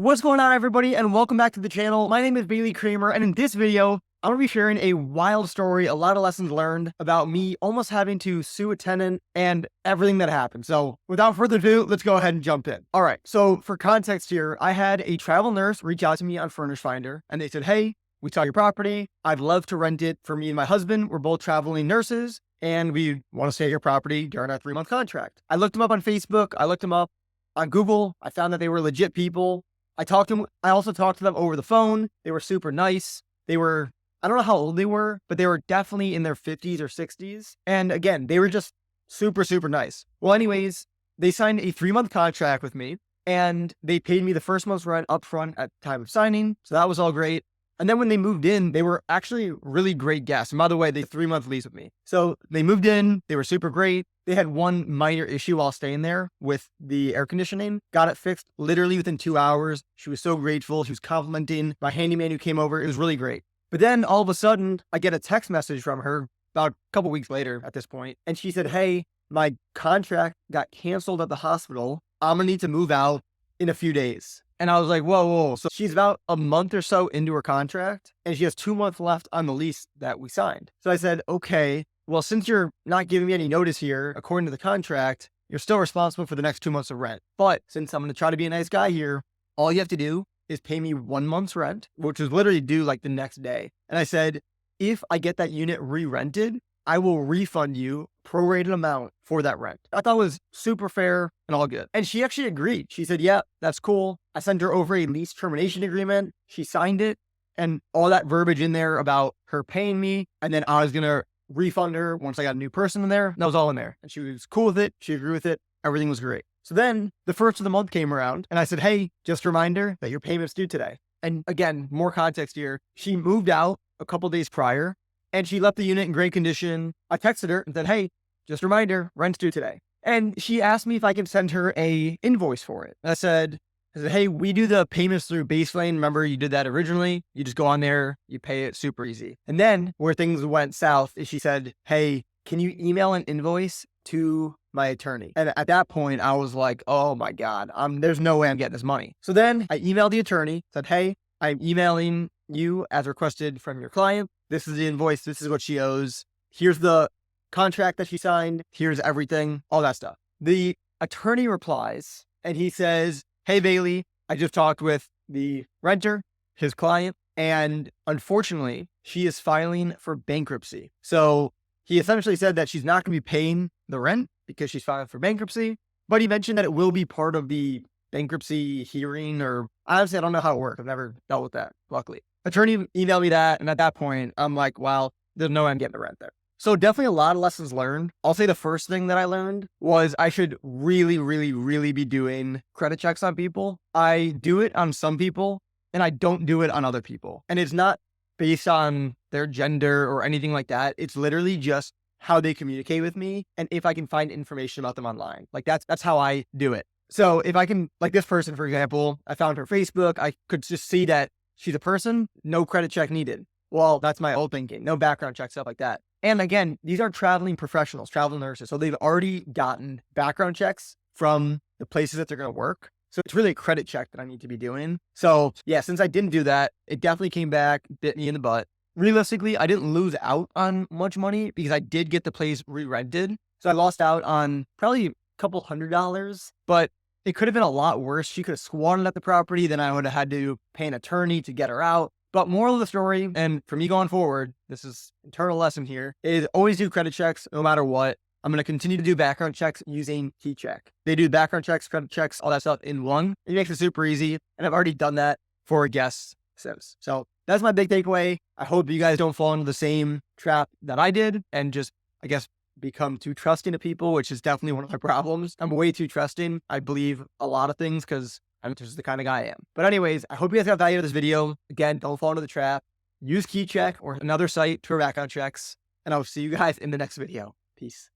What's going on, everybody, and welcome back to the channel. My name is Kramer, and in this video, I'm going to be sharing a wild story, a lot of lessons learned about me almost having to sue a tenant and everything that happened. So without further ado, let's go ahead and jump in. All right, so for context here, I had a travel nurse reach out to me on Furnish Finder, and they said, hey, we saw your property. I'd love to rent it for me and my husband. We're both traveling nurses, and we want to stay at your property during our 3-month contract. I looked them up on Facebook. I looked them up on Google. I found that they were legit people. I also talked to them over the phone. They were super nice. I don't know how old they were, but they were definitely in their 50s or 60s. And again, they were just super, super nice. Well, anyways, they signed a 3-month contract with me, and they paid me the first month's rent upfront at the time of signing. So that was all great. And then when they moved in, they were actually really great guests. And by the way, they 3-month lease with me. So they moved in, they were super great. They had one minor issue while staying there with the air conditioning. Got it fixed literally within 2 hours. She was so grateful. She was complimenting my handyman who came over. It was really great. But then all of a sudden, I get a text message from her about a couple weeks later at this point. And she said, hey, my contract got canceled at the hospital. I'm going to need to move out in a few days. And I was like, whoa. So she's about a month or so into her contract, and she has 2 months left on the lease that we signed. So I said, okay, well, since you're not giving me any notice here, according to the contract, you're still responsible for the next 2 months of rent. But since I'm going to try to be a nice guy here, all you have to do is pay me 1 month's rent, which was literally due like the next day. And I said, if I get that unit re-rented, I will refund you prorated amount for that rent. I thought it was super fair and all good. And she actually agreed. She said, yeah, that's cool. I sent her over a lease termination agreement. She signed it, and all that verbiage in there about her paying me. And then I was going to refund her once I got a new person in there. That was all in there. And she was cool with it. She agreed with it. Everything was great. So then the first of the month came around, and I said, hey, just a reminder that your payment's due today. And again, more context here. She moved out a couple days prior, and she left the unit in great condition. I texted her and said, hey, just a reminder, rent's due today. And she asked me if I could send her a invoice for it. And I said, hey, we do the payments through Baselane. Remember, you did that originally. You just go on there, you pay it, super easy. And then where things went south is she said, hey, can you email an invoice to my attorney? And at that point, I was like, oh my God, there's no way I'm getting this money. So then I emailed the attorney, said, hey, I'm emailing you as requested from your client. This is the invoice. This is what she owes. Here's the contract that she signed. Here's everything, all that stuff. The attorney replies, and he says, hey, Bailey, I just talked with the renter, his client, and unfortunately, she is filing for bankruptcy. So he essentially said that she's not going to be paying the rent because she's filing for bankruptcy, but he mentioned that it will be part of the bankruptcy hearing, or honestly, I don't know how it works. I've never dealt with that, luckily. Attorney emailed me that, and at that point, I'm like, well, there's no way I'm getting the rent there. So definitely a lot of lessons learned. I'll say the first thing that I learned was I should really, really, really be doing credit checks on people. I do it on some people, and I don't do it on other people. And it's not based on their gender or anything like that. It's literally just how they communicate with me, and if I can find information about them online. Like that's how I do it. So if I can, like this person, for example, I found her Facebook. I could just see that she's a person, no credit check needed. Well, that's my old thinking. No background check, stuff like that. And again, these are traveling professionals, travel nurses. So they've already gotten background checks from the places that they're going to work. So it's really a credit check that I need to be doing. So yeah, since I didn't do that, it definitely came back, bit me in the butt. Realistically, I didn't lose out on much money because I did get the place re-rented. So I lost out on probably a couple $100, but it could have been a lot worse. She could have squatted at the property. Then I would have had to pay an attorney to get her out. But moral of the story, and for me going forward, this is internal lesson here, is always do credit checks no matter what. I'm going to continue to do background checks using KeyCheck. They do background checks, credit checks, all that stuff in one. It makes it super easy. And I've already done that for guests since. So that's my big takeaway. I hope you guys don't fall into the same trap that I did and just, I guess, become too trusting of people, which is definitely one of my problems. I'm way too trusting. I believe a lot of things because I'm just the kind of guy I am. But anyways, I hope you guys got value out of this video. Again, don't fall into the trap. Use KeyCheck or another site for background checks. And I'll see you guys in the next video. Peace.